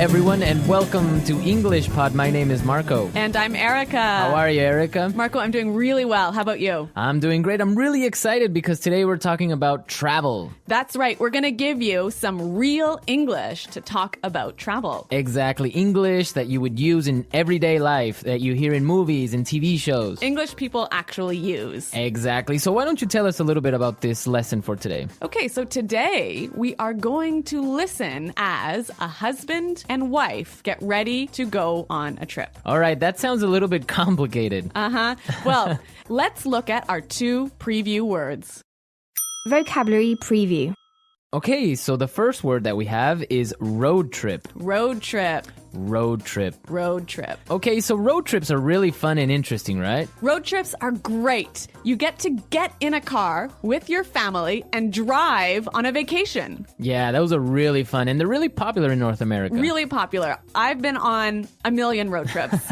everyone, and welcome to English Pod. My name is Marco. And I'm Erica. How are you, Erica? Marco, I'm doing really well. How about you? I'm doing great. I'm really excited because today we're talking about travel. That's right. We're going to give you some real English to talk about travel. Exactly. English that you would use in everyday life, that you hear in movies and TV shows. English people actually use. Exactly. So why don't you tell us a little bit about this lesson for today? Okay, so today we are going to listen as a husband and wife get ready to go on a trip. All right, that sounds a little bit complicated. Well, let's look at our two preview words. Vocabulary preview. Okay, so the first word that we have is road trip. Road trip. Road trip. Road trip. Okay, so road trips are really fun and interesting, right? Road trips are great. You get to get in a car with your family and drive on a vacation. Yeah, those are really fun, and they're really popular in North America. Really popular. I've been on a million road trips.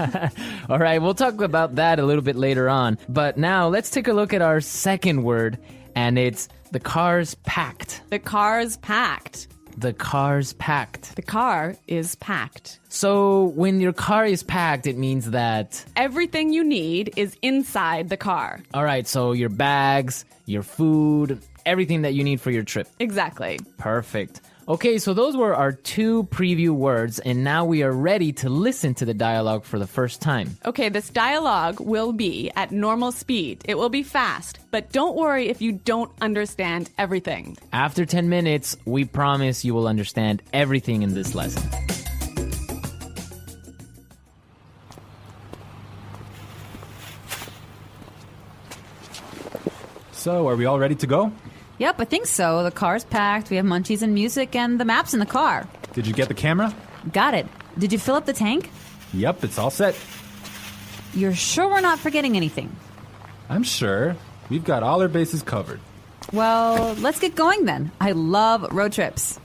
All right, we'll talk about that a little bit later on. But now let's take a look at our second word, and it's the car's packed. The car's packed. The car's packed. The car is packed. So when your car is packed, it means that... everything you need is inside the car. All right, so your bags, your food, everything that you need for your trip. Exactly. Perfect. Okay, so those were our two preview words, and now we are ready to listen to the dialogue for the first time. Okay, this dialogue will be at normal speed. It will be fast, but don't worry if you don't understand everything. After 10 minutes, we promise you will understand everything in this lesson. So, are we all ready to go? Yep, I think so. The car's packed, we have munchies and music, and the map's in the car. Did you get the camera? Got it. Did you fill up the tank? Yep, it's all set. You're sure we're not forgetting anything? I'm sure. We've got all our bases covered. Well, let's get going then. I love road trips.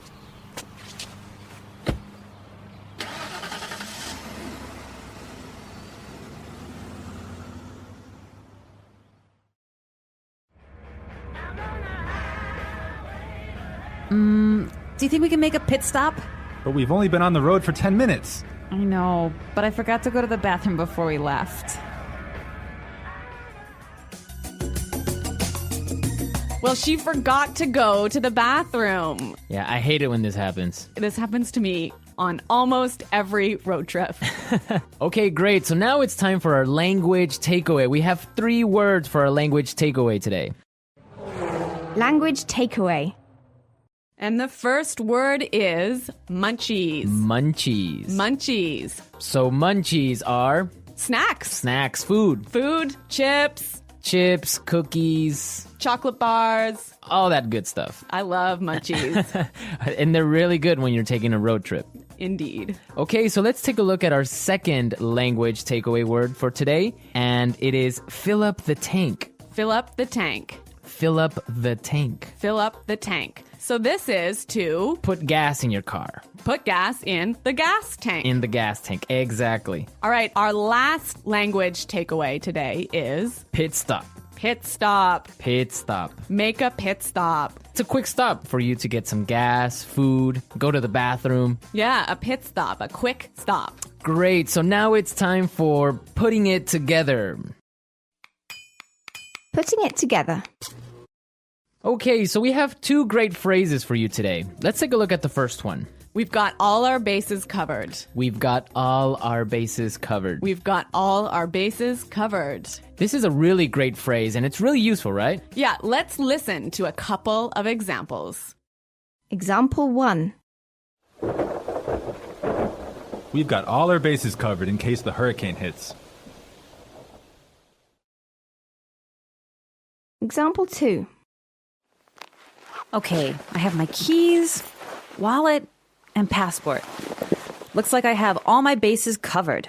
Do you think we can make a pit stop? But we've only been on the road for 10 minutes. I know, but I forgot to go to the bathroom before we left. Well, she forgot to go to the bathroom. Yeah, I hate it when this happens. This happens to me on almost every road trip. Okay, great. So now it's time for our language takeaway. We have 3 words for our language takeaway today. Language takeaway. And the first word is munchies. Munchies. Munchies. So munchies are Snacks. snacks, food, Food, chips, chips, cookies, chocolate bars. all that good stuff. I love munchies. And they're really good when you're taking a road trip. Indeed. Okay, so let's take a look at our second language takeaway word for today, and it is fill up the tank. Fill up the tank. Fill up the tank. Fill up the tank. So this is to Put gas in your car. put gas in the gas tank. In the gas tank. Exactly. All right, our last language takeaway today is Pit stop. pit stop. Pit stop. Make a pit stop. It's a quick stop for you to get some gas, food, go to the bathroom. Yeah, a pit stop, a quick stop. Great. So now it's time for putting it together. Putting it together. Okay, so we have 2 great phrases for you today. Let's take a look at the first one. We've got all our bases covered. We've got all our bases covered. We've got all our bases covered. This is a really great phrase, and it's really useful, right? Yeah, let's listen to a couple of examples. Example 1. We've got all our bases covered in case the hurricane hits. Example 2. Okay, I have my keys, wallet, and passport. Looks like I have all my bases covered.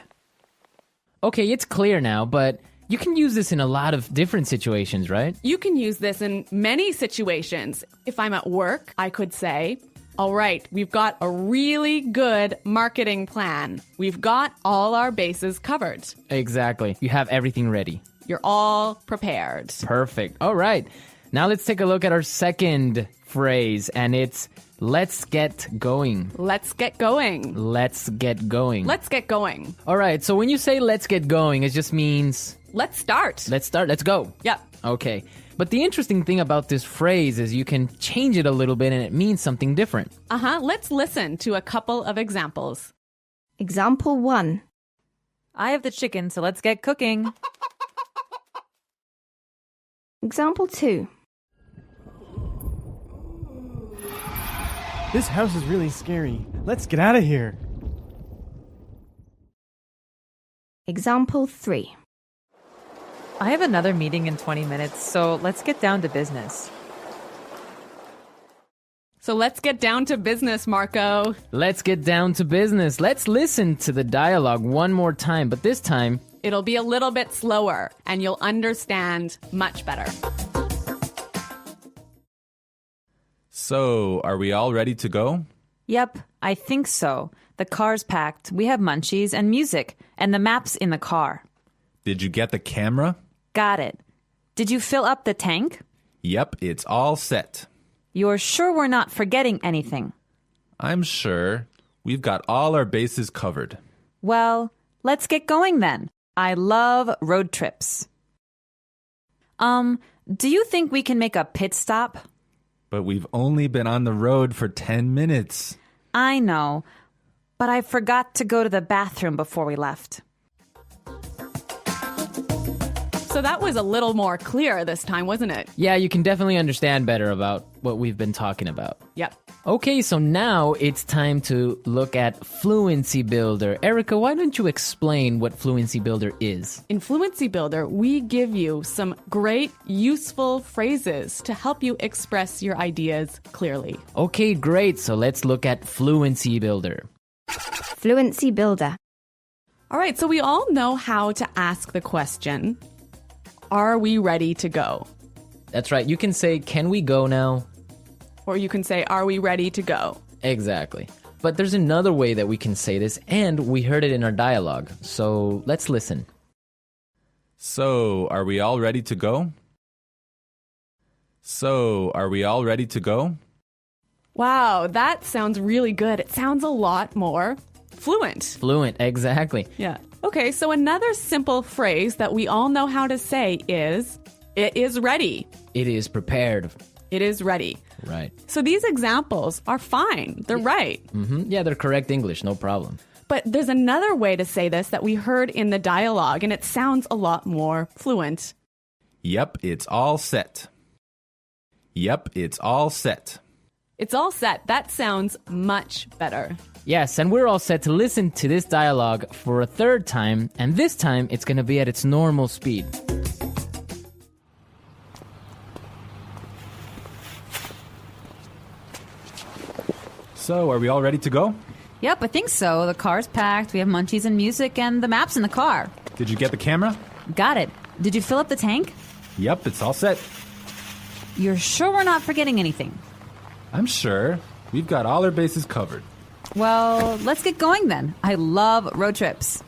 Okay, it's clear now, but you can use this in a lot of different situations, right? You can use this in many situations. If I'm at work, I could say, all right, we've got a really good marketing plan. We've got all our bases covered. Exactly. You have everything ready. You're all prepared. Perfect. All right. Now let's take a look at our second phrase, and it's Let's get going. Let's get going. Let's get going. Let's get going. All right, so when you say let's get going, it just means Let's start. let's start, let's go. Yep. Okay. But the interesting thing about this phrase is you can change it a little bit and it means something different. Let's listen to a couple of examples. Example 1. I have the chicken, so let's get cooking. Example 2. This house is really scary. Let's get out of here. Example 3. I have another meeting in 20 minutes, so let's get down to business. So let's get down to business, Marco. Let's get down to business. Let's listen to the dialogue one more time, but this time, It'll be a little bit slower and you'll understand much better. So, are we all ready to go? Yep, I think so. The car's packed. We have munchies and music, and the map's in the car. Did you get the camera? Got it. Did you fill up the tank? Yep, it's all set. You're sure we're not forgetting anything? I'm sure. We've got all our bases covered. Well, let's get going then. I love road trips. Do you think we can make a pit stop? But we've only been on the road for 10 minutes. I know, but I forgot to go to the bathroom before we left. So that was a little more clear this time, wasn't it? yeah, you can definitely understand better about what we've been talking about. Yep. Okay, so now it's time to look at Fluency Builder. Erica, why don't you explain what Fluency Builder is? In Fluency Builder, we give you some great, useful phrases to help you express your ideas clearly. Okay, great. So let's look at Fluency Builder. Fluency Builder. All right, so we all know how to ask the question, are we ready to go? That's right. You can say, can we go now? Or you can say, are we ready to go? Exactly. But there's another way that we can say this, and we heard it in our dialogue. So let's listen. So, are we all ready to go? So, are we all ready to go? Wow, that sounds really good. It sounds a lot more fluent. Fluent, exactly. Yeah. Okay, so another simple phrase that we all know how to say is, it is ready. It is prepared. It is ready. Right. So these examples are fine. They're right. Yeah, they're correct English, no problem. But there's another way to say this that we heard in the dialogue, and it sounds a lot more fluent. Yep, it's all set. Yep, it's all set. It's all set. That sounds much better. Yes, and we're all set to listen to this dialogue for a third time, and this time it's going to be at its normal speed. So, are we all ready to go? Yep, I think so. The car's packed. We have munchies and music, and the map's in the car. Did you get the camera? Got it. Did you fill up the tank? Yep, it's all set. You're sure we're not forgetting anything? I'm sure. We've got all our bases covered. Well, let's get going then. I love road trips.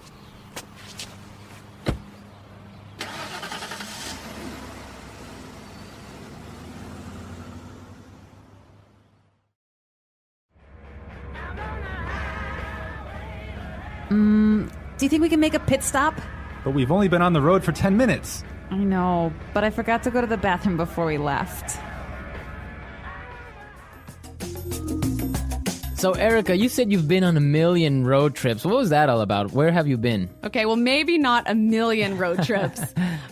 Do you think we can make a pit stop? But we've only been on the road for 10 minutes. I know, but I forgot to go to the bathroom before we left. So, Erica, you said you've been on a million road trips. What was that all about? Where have you been? Okay, well, maybe not a million road trips,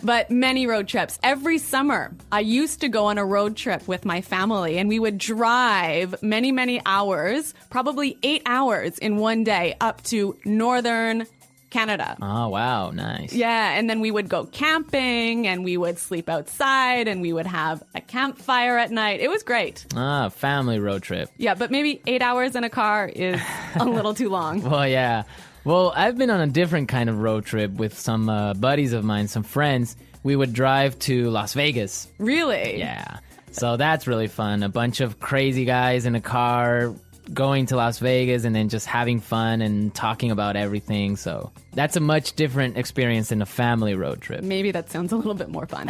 but many road trips. Every summer, I used to go on a road trip with my family, and we would drive many, many hours, probably 8 hours in one day, up to northern Canada. Oh, wow, nice. Yeah, and then we would go camping, and we would sleep outside, and we would have a campfire at night. It was great. Ah, family road trip. Yeah, but maybe 8 hours in a car is a little too long. Well, yeah. Well, I've been on a different kind of road trip with some buddies of mine, some friends. We would drive to Las Vegas. Really? Yeah. So that's really fun. A bunch of crazy guys in a car going to Las Vegas and then just having fun and talking about everything. So that's a much different experience than a family road trip. Maybe that sounds a little bit more fun.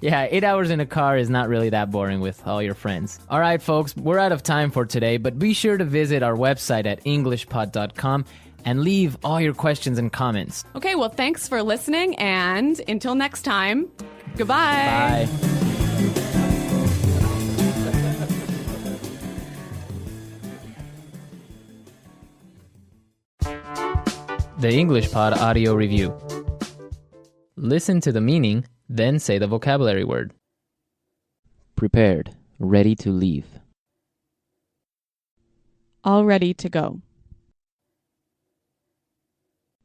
Yeah, 8 hours in a car is not really that boring with all your friends. All right, folks, we're out of time for today, but be sure to visit our website at englishpod.com and leave all your questions and comments. Okay, well, thanks for listening, and until next time, goodbye. Bye. The English Pod Audio Review. Listen to the meaning, then say the vocabulary word. Prepared, ready to leave. All ready to go.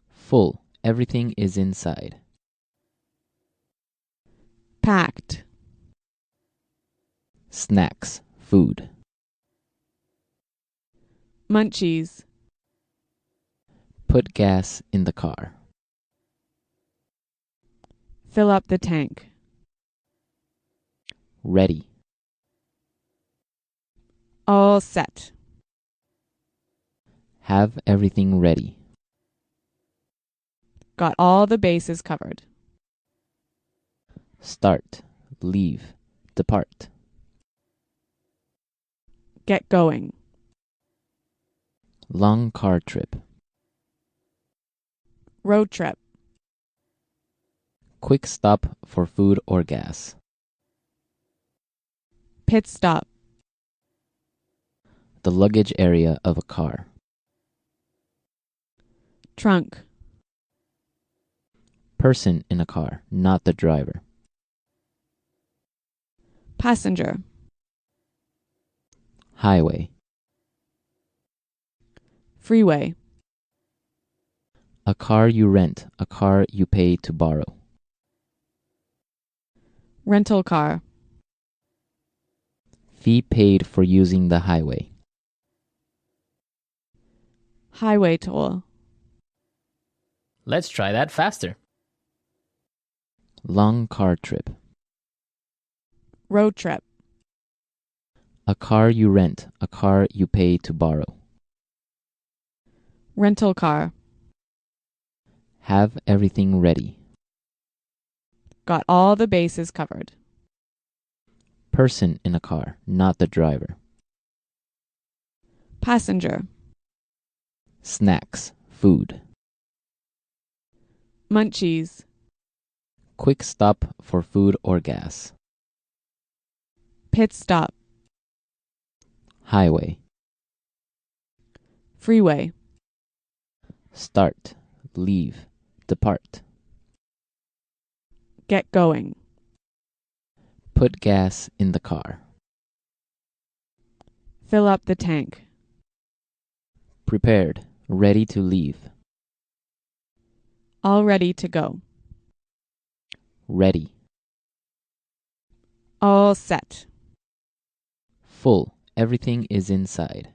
Full, everything is inside. Packed. Snacks, food. Munchies. Put gas in the car. Fill up the tank. Ready. All set. Have everything ready. Got all the bases covered. Start, leave, depart. Get going. Long car trip. Road trip. Quick stop for food or gas. Pit stop. The luggage area of a car. Trunk. Person in a car, not the driver. Passenger. Highway. Freeway. A car you rent, a car you pay to borrow. Rental car. Fee paid for using the highway. Highway toll. Let's try that faster. Long car trip. Road trip. A car you rent, a car you pay to borrow. Rental car. Have everything ready. Got all the bases covered. Person in a car, not the driver. Passenger. Snacks, food. Munchies. Quick stop for food or gas. Pit stop. Highway. Freeway. Start, leave, depart. Get going. Put gas in the car. Fill up the tank. Prepared, ready to leave. All ready to go. Ready. All set. Full, everything is inside.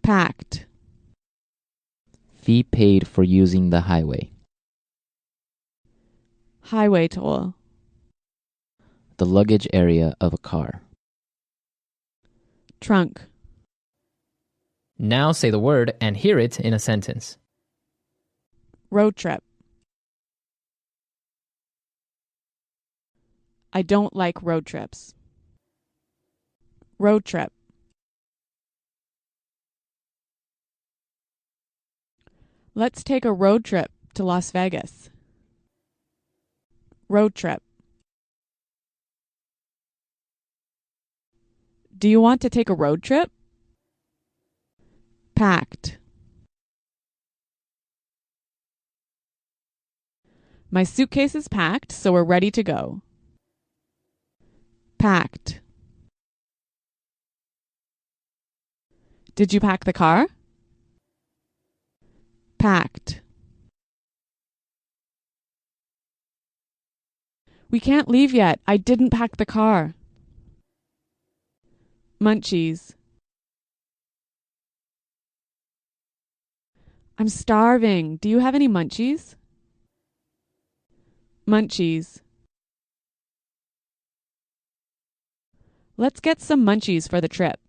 Packed. Fee paid for using the highway. Highway toll. The luggage area of a car. Trunk. Now say the word and hear it in a sentence. Road trip. I don't like road trips. Road trip. Let's take a road trip to Las Vegas. Road trip. Do you want to take a road trip? Packed. My suitcase is packed, so we're ready to go. Packed. Did you pack the car? Packed. We can't leave yet. I didn't pack the car. Munchies. I'm starving. Do you have any munchies? Munchies. Let's get some munchies for the trip.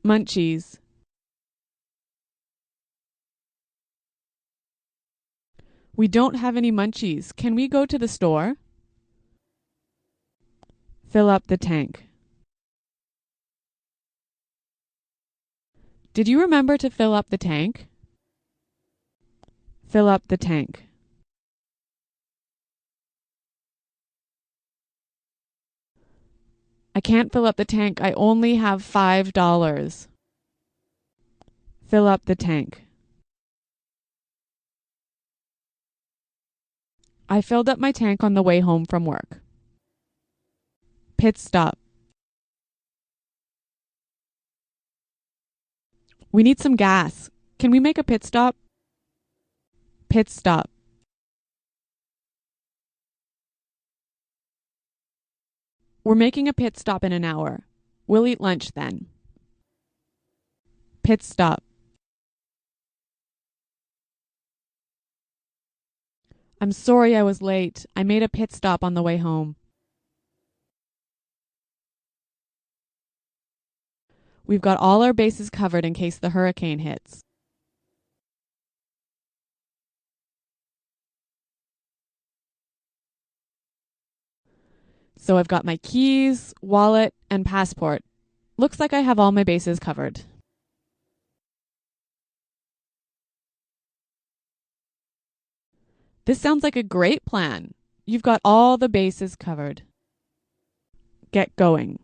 Munchies. We don't have any munchies. Can we go to the store? Fill up the tank. Did you remember to fill up the tank? Fill up the tank. I can't fill up the tank. I only have $5. Fill up the tank. I filled up my tank on the way home from work. Pit stop. We need some gas. Can we make a pit stop? Pit stop. We're making a pit stop in an hour. We'll eat lunch then. Pit stop. I'm sorry I was late. I made a pit stop on the way home. We've got all our bases covered in case the hurricane hits. So I've got my keys, wallet, and passport. Looks like I have all my bases covered. This sounds like a great plan. You've got all the bases covered. Get going.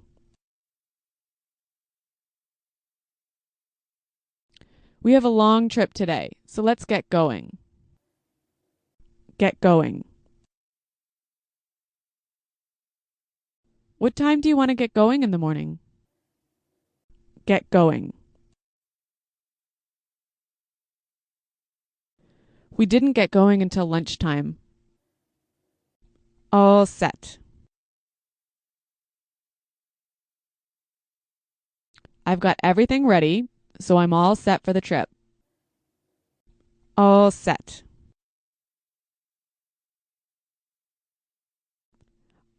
We have a long trip today, so let's get going. Get going. What time do you want to get going in the morning? Get going. We didn't get going until lunchtime. All set. I've got everything ready, so I'm all set for the trip. All set.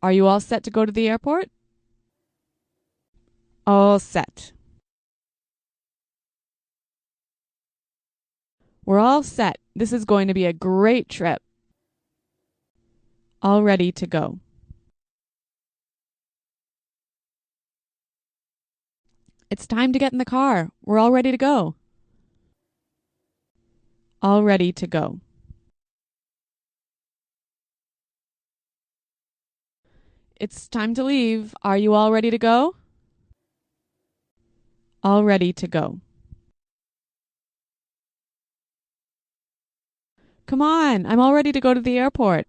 Are you all set to go to the airport? All set. We're all set. This is going to be a great trip. All ready to go. It's time to get in the car. We're all ready to go. All ready to go. It's time to leave. Are you all ready to go? All ready to go. Come on, I'm all ready to go to the airport.